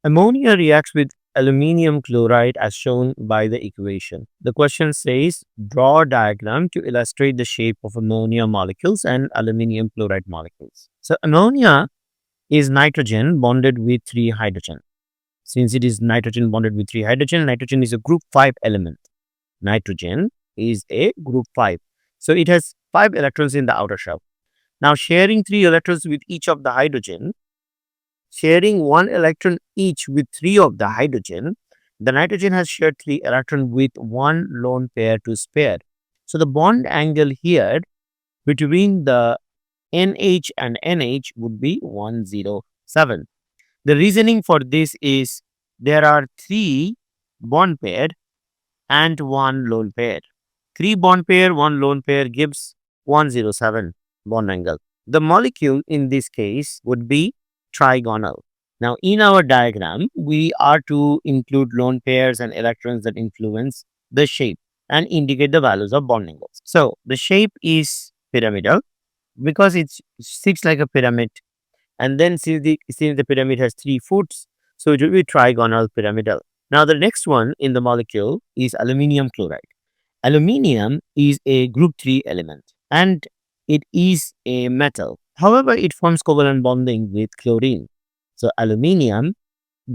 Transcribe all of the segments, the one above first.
Ammonia reacts with aluminium chloride as shown by the equation. The question says draw a diagram to illustrate the shape of ammonia molecules and aluminium chloride molecules. So ammonia is nitrogen bonded with 3 hydrogen. Since it is nitrogen bonded with 3 hydrogen, nitrogen is a group 5 element. Nitrogen is a group 5. So it has 5 electrons in the outer shell. Now sharing 3 electrons with each of the hydrogen, sharing 1 electron each with 3 of the hydrogen, the nitrogen has shared 3 electrons with 1 lone pair to spare. So the bond angle here between the NH and NH would be 107. The reasoning for this is there are 3 bond pair and 1 lone pair. 3 bond pair, 1 lone pair gives 107 bond angle. The molecule in this case would be trigonal. Now, in our diagram, we are to include lone pairs and electrons that influence the shape and indicate the values of bond angles. So, the shape is pyramidal because it sits like a pyramid. And then since the pyramid has 3 foots, so it will be trigonal pyramidal. Now, the next one in the molecule is aluminium chloride. Aluminium is a group 3 element and it is a metal. However, it forms covalent bonding with chlorine. So, aluminium,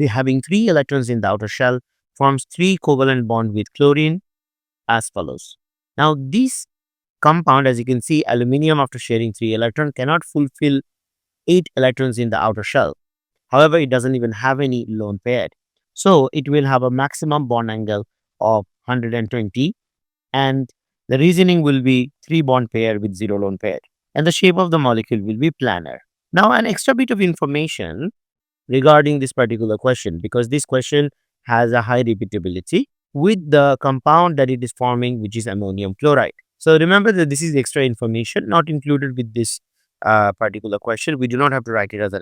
having 3 electrons in the outer shell, forms 3 covalent bond with chlorine as follows. Now, this compound, as you can see, aluminium after sharing 3 electrons cannot fulfill 8 electrons in the outer shell. However, it doesn't even have any lone pair. So, it will have a maximum bond angle of 120, and the reasoning will be 3 bond pair with 0 lone pair, and the shape of the molecule will be planar. Now, an extra bit of information regarding this particular question, because this question has a high repeatability with the compound that it is forming, which is ammonium chloride. So, remember that this is extra information not included with this particular question. We do not have to write it as a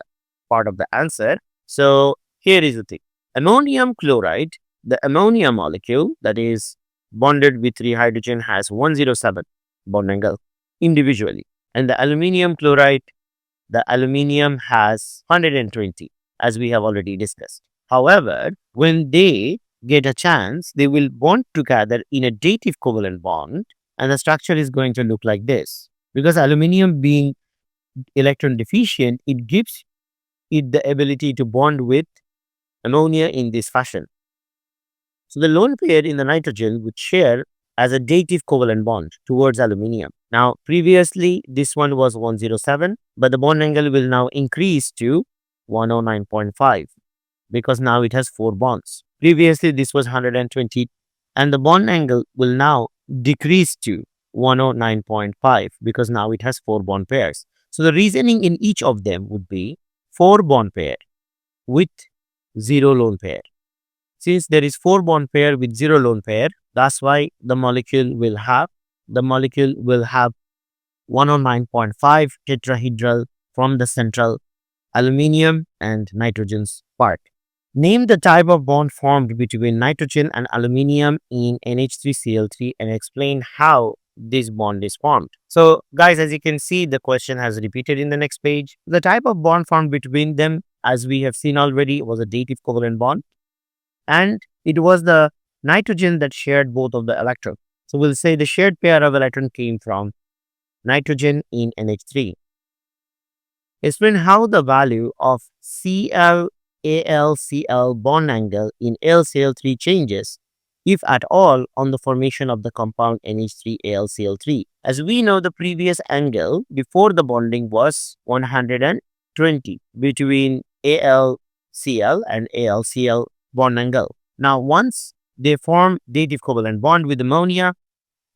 part of the answer. So, here is the thing. Ammonium chloride, the ammonia molecule that is bonded with 3 hydrogen has 107 bond angle individually. And the aluminium chloride, the aluminium has 120, as we have already discussed. However, when they get a chance, they will bond together in a dative covalent bond, and the structure is going to look like this. Because aluminium being electron deficient, it gives it the ability to bond with ammonia in this fashion. So the lone pair in the nitrogen would share as a dative covalent bond towards aluminium. Now, previously this one was 107, but the bond angle will now increase to 109.5 because now it has 4 bonds. Previously this was 120, and the bond angle will now decrease to 109.5 because now it has 4 bond pairs. So the reasoning in each of them would be 4 bond pair with 0 lone pair. Since there is 4 bond pair with 0 lone pair, that's why the molecule will have 109.5 tetrahedral from the central aluminium and nitrogen's part. Name the type of bond formed between nitrogen and aluminium in NH3Cl3 and explain how this bond is formed. So, guys, as you can see, the question has repeated in the next page. The type of bond formed between them, as we have seen already, was a dative covalent bond, and it was the nitrogen that shared both of the electrons. So, we'll say the shared pair of electrons came from nitrogen in NH3. Explain how the value of Cl AlCl bond angle in AlCl3 changes, if at all, on the formation of the compound NH3AlCl3. As we know, the previous angle before the bonding was 120 between AlCl and AlCl bond angle. Now, once they form dative covalent bond with ammonia,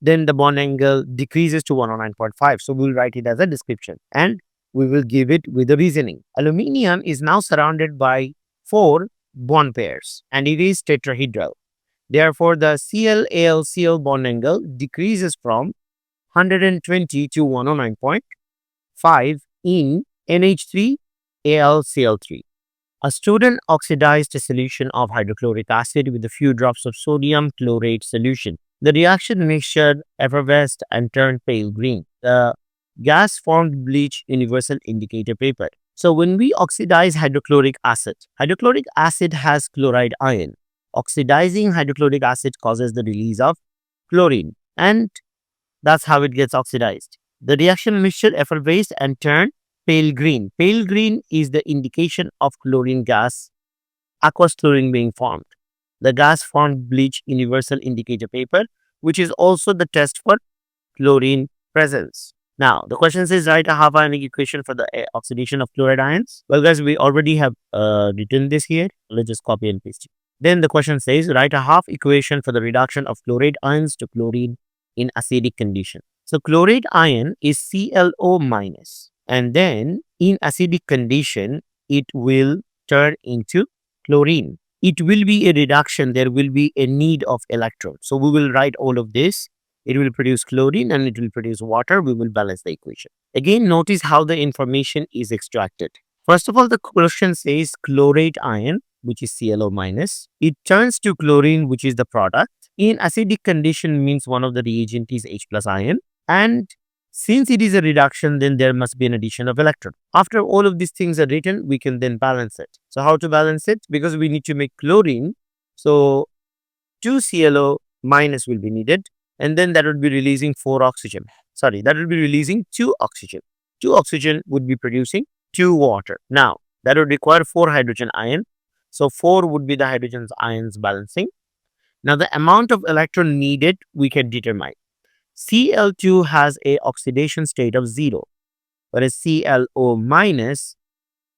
then the bond angle decreases to 109.5. So, we'll write it as a description and we will give it with the reasoning. Aluminium is now surrounded by 4 bond pairs and it is tetrahedral. Therefore, the Cl-AlCl bond angle decreases from 120 to 109.5 in NH3AlCl3. A student oxidized a solution of hydrochloric acid with a few drops of sodium chlorate solution. The reaction mixture effervesced and turned pale green. The gas formed bleach universal indicator paper. So when we oxidize hydrochloric acid has chloride ion. Oxidizing hydrochloric acid causes the release of chlorine, and that's how it gets oxidized. The reaction mixture effervesced and turned pale green. Pale green is the indication of chlorine gas, aqueous chlorine being formed. The gas formed bleach universal indicator paper, which is also the test for chlorine presence. Now, the question says write a half ionic equation for the oxidation of chloride ions. Well, guys, we already have written this here. Let's just copy and paste it. Then the question says write a half equation for the reduction of chloride ions to chlorine in acidic condition. So, chloride ion is ClO minus, and then in acidic condition, it will turn into chlorine. It will be a reduction. There will be a need of electron. So, we will write all of this. It will produce chlorine and it will produce water. We will balance the equation. Again, notice how the information is extracted. First of all, the question says chlorate ion, which is ClO minus. It turns to chlorine, which is the product. In acidic condition means one of the reagent is H plus ion. And since it is a reduction, then there must be an addition of electron. After all of these things are written, we can then balance it. So how to balance it? Because we need to make chlorine. So 2 ClO minus will be needed, and then that would be releasing 4 oxygen. Sorry, that would be releasing 2 oxygen. 2 oxygen would be producing 2 water. Now, that would require 4 hydrogen ion. So 4 would be the hydrogen ions balancing. Now, the amount of electron needed, we can determine. Cl2 has a oxidation state of 0, whereas ClO minus,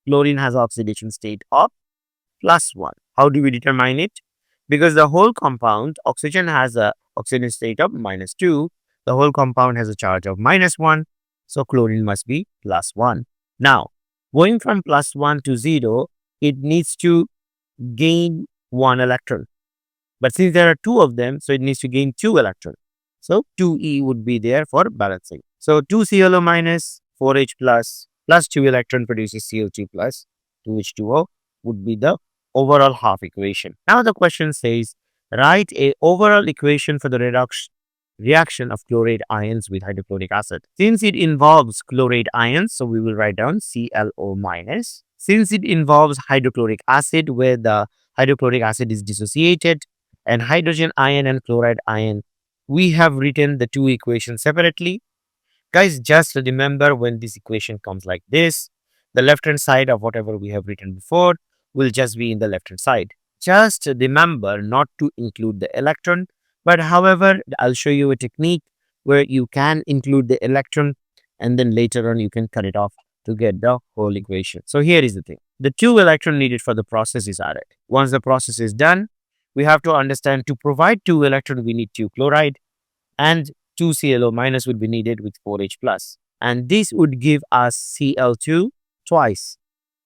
chlorine has oxidation state of +1. How do we determine it? Because the whole compound, oxygen has a oxidation state of -2. The whole compound has a charge of -1. So chlorine must be +1. Now, going from +1 to 0, it needs to gain 1 electron. But since there are 2 of them, so it needs to gain 2 electrons. So 2e would be there for balancing. So 2 ClO minus 4H plus 2 electron produces CO2 plus 2H2O would be the overall half equation. Now the question says write a overall equation for the reaction of chloride ions with hydrochloric acid. Since it involves chloride ions, so we will write down ClO minus. Since it involves hydrochloric acid, where the hydrochloric acid is dissociated, and hydrogen ion and chloride ion, we have written the two equations separately. Guys, just remember when this equation comes like this, the left hand side of whatever we have written before will just be in the left hand side. Just remember not to include the electron, but however, I'll show you a technique where you can include the electron and then later on you can cut it off to get the whole equation. So here is the thing. The 2 electron needed for the process is added. Once the process is done, we have to understand to provide 2 electron, we need 2 chloride, and 2 ClO minus would be needed with 4H plus. And this would give us Cl2 twice.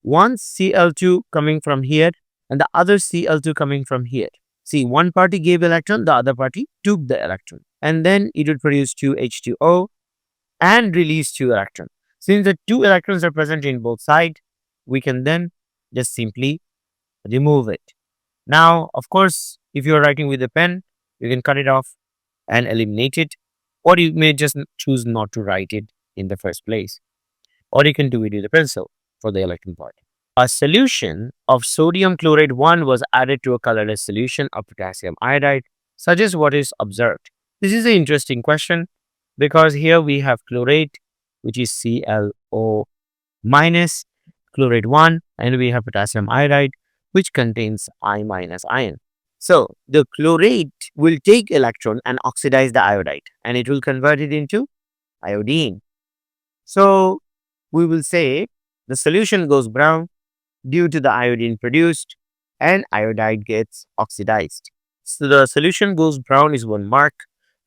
One Cl2 coming from here and the other Cl2 coming from here. See, one party gave electron, the other party took the electron. And then it would produce 2 H2O and release 2 electrons. Since the 2 electrons are present in both sides, we can then just simply remove it. Now, of course, if you're writing with a pen, you can cut it off and eliminate it, or you may just choose not to write it in the first place, or you can do it with a pencil for the electron part. A solution of sodium chloride 1 was added to a colorless solution of potassium iodide, such as what is observed. This is an interesting question because here we have chlorate, which is ClO minus, chloride 1, and we have potassium iodide, which contains I minus ion. So the chlorate will take electron and oxidize the iodide, and it will convert it into iodine. So we will say the solution goes brown due to the iodine produced, and iodide gets oxidized. So the solution goes brown is 1 mark,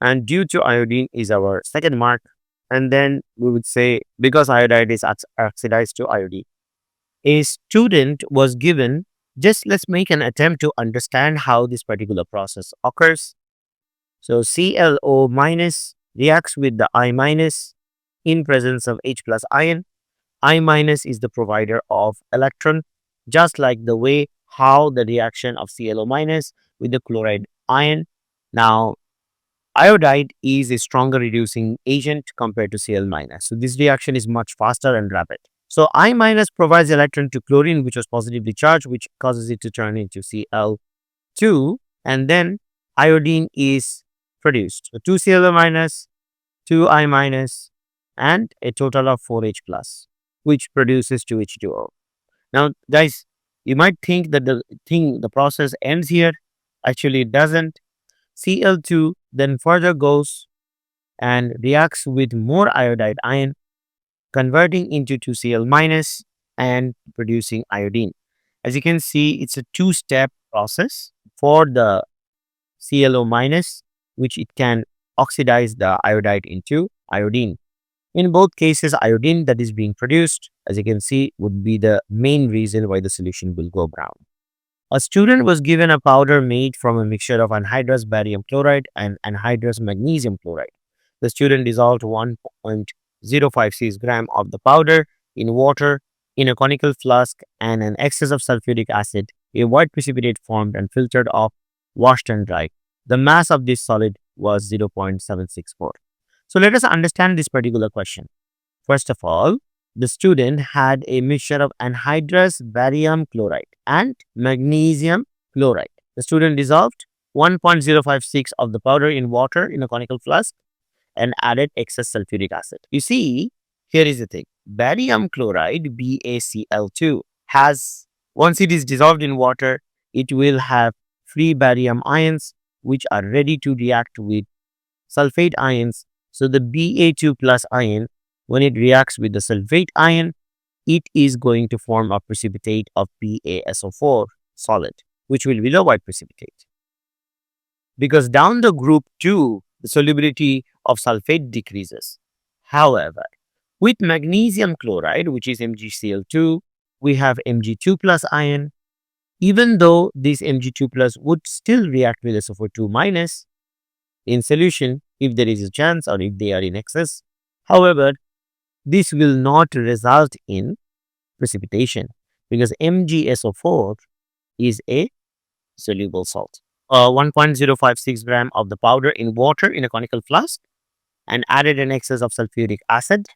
and due to iodine is our second mark. And then we would say because iodide is oxidized to iodine. A student was given, just let's make an attempt to understand how this particular process occurs. So ClO minus reacts with the I minus in presence of H plus ion. I minus is the provider of electron, just like the way how the reaction of ClO minus with the chloride ion. Now, iodide is a stronger reducing agent compared to Cl minus. So this reaction is much faster and rapid. So I minus provides the electron to chlorine, which was positively charged, which causes it to turn into Cl2, and then iodine is produced. So 2Cl minus, 2I minus, and a total of 4H plus, which produces 2H2O. Now, guys, you might think that the process ends here. Actually, it doesn't. Cl2 then further goes and reacts with more iodide ion, converting into 2Cl minus and producing iodine. As you can see, it's a two-step process for the ClO minus, which it can oxidize the iodide into iodine. In both cases, iodine that is being produced, as you can see, would be the main reason why the solution will go brown. A student was given a powder made from a mixture of anhydrous barium chloride and anhydrous magnesium chloride. The student dissolved 1.056 gram of the powder in water in a conical flask, and an excess of sulfuric acid, a white precipitate formed and filtered off, washed and dried. The mass of this solid was 0.764. So let us understand this particular question. First of all, the student had a mixture of anhydrous barium chloride and magnesium chloride. The student dissolved 1.056 of the powder in water in a conical flask and added excess sulfuric acid. You see, here is the thing. Barium chloride, BaCl2, has, once it is dissolved in water, it will have free barium ions which are ready to react with sulfate ions. So the Ba2 plus ion, when it reacts with the sulfate ion, it is going to form a precipitate of BaSO4 solid, which will be the white precipitate. Because down the group 2, the solubility of sulfate decreases. However, with magnesium chloride, which is MgCl2, we have Mg2 plus ion. Even though this Mg2 plus would still react with SO4 minus in solution if there is a chance or if they are in excess. However, this will not result in precipitation because MgSO4 is a soluble salt. 1.056 gram of the powder in water in a conical flask and added an excess of sulfuric acid.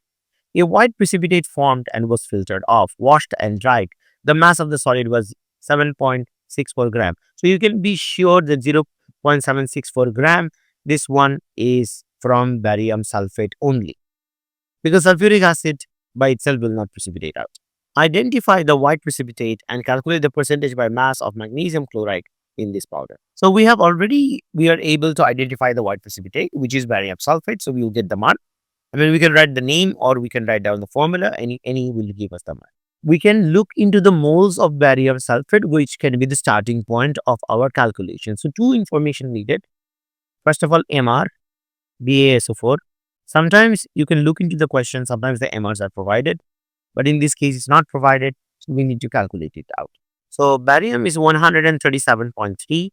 A white precipitate formed and was filtered off, washed and dried. The mass of the solid was 7.64 gram. So you can be sure that 0.764 gram, this one is from barium sulfate only, because sulfuric acid by itself will not precipitate out. Identify the white precipitate and calculate the percentage by mass of magnesium chloride in this powder. So we are able to identify the white precipitate, which is barium sulfate. So we will get the mark. I mean, we can write the name or we can write down the formula. Any will give us the mark. We can look into the moles of barium sulfate, which can be the starting point of our calculation. So two information needed. First of all, MR, BaSO4. Sometimes you can look into the question. Sometimes the MRs are provided, but in this case, it's not provided. So we need to calculate it out. So barium is 137.3,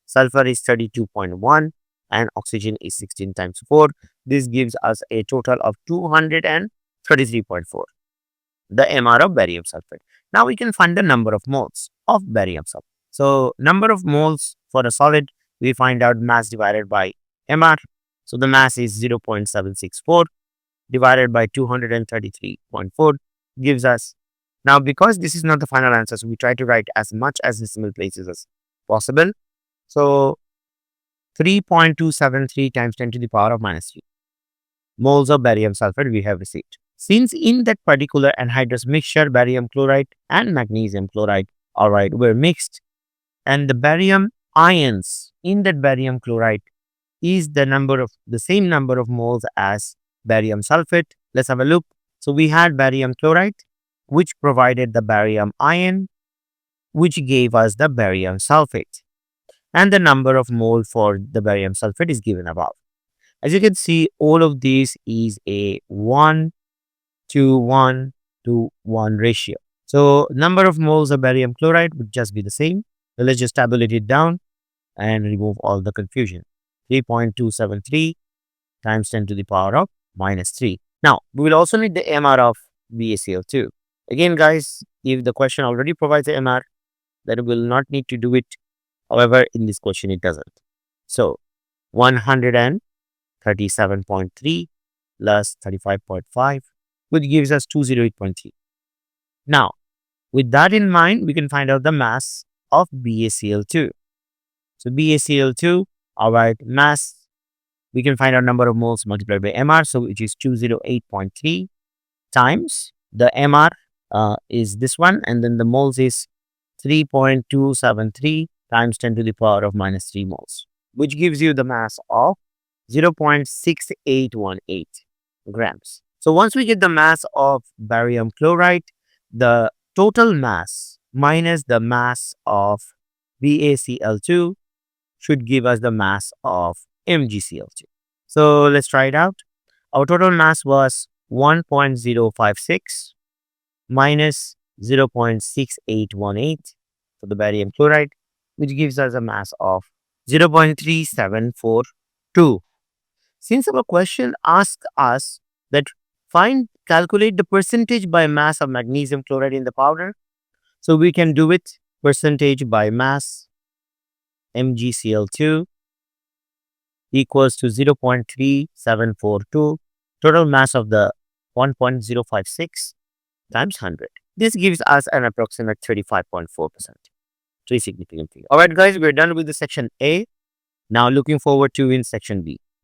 sulfur is 32.1, and oxygen is 16 times 4. This gives us a total of 233.4, the MR of barium sulfate. Now we can find the number of moles of barium sulfate. So number of moles for a solid, we find out mass divided by MR. So the mass is 0.764 divided by 233.4 gives us. Now, because this is not the final answer, so we try to write as much as decimal places as possible. So 3.273 times 10 to the power of minus 3 moles of barium sulfate we have received. Since in that particular anhydrous mixture, barium chloride and magnesium chloride, were mixed, and the barium ions in that barium chloride is the same number of moles as barium sulfate. Let's have a look. So we had barium chloride, which provided the barium ion, which gave us the barium sulfate. And the number of mole for the barium sulfate is given above. As you can see, all of these is a 1 to 1 to 1 ratio. So number of moles of barium chloride would just be the same. So let's just tabulate it down and remove all the confusion. 3.273 times 10 to the power of minus 3. Now, we will also need the MR of BaCl2. Again, guys, if the question already provides the MR, then we will not need to do it. However, in this question, it doesn't. So, 137.3 plus 35.5, which gives us 208.3. Now, with that in mind, we can find out the mass of BaCl2. So BaCl2, all right, mass, we can find our number of moles multiplied by MR, so which is 208.3 times the MR is this one, and then the moles is 3.273 times 10 to the power of minus 3 moles, which gives you the mass of 0.6818 grams. So once we get the mass of barium chloride, the total mass minus the mass of BaCl2 should give us the mass of MgCl2. So let's try it out. Our total mass was 1.056 minus 0.6818 for the barium chloride, which gives us a mass of 0.3742. Since our question asked us that calculate the percentage by mass of magnesium chloride in the powder, so we can do it percentage by mass MgCl2 equals to 0.3742, total mass of the 1.056 times 100. This gives us an approximate 35.4%. Pretty significant figure. All right, guys, we're done with the section A. Now looking forward to in section B.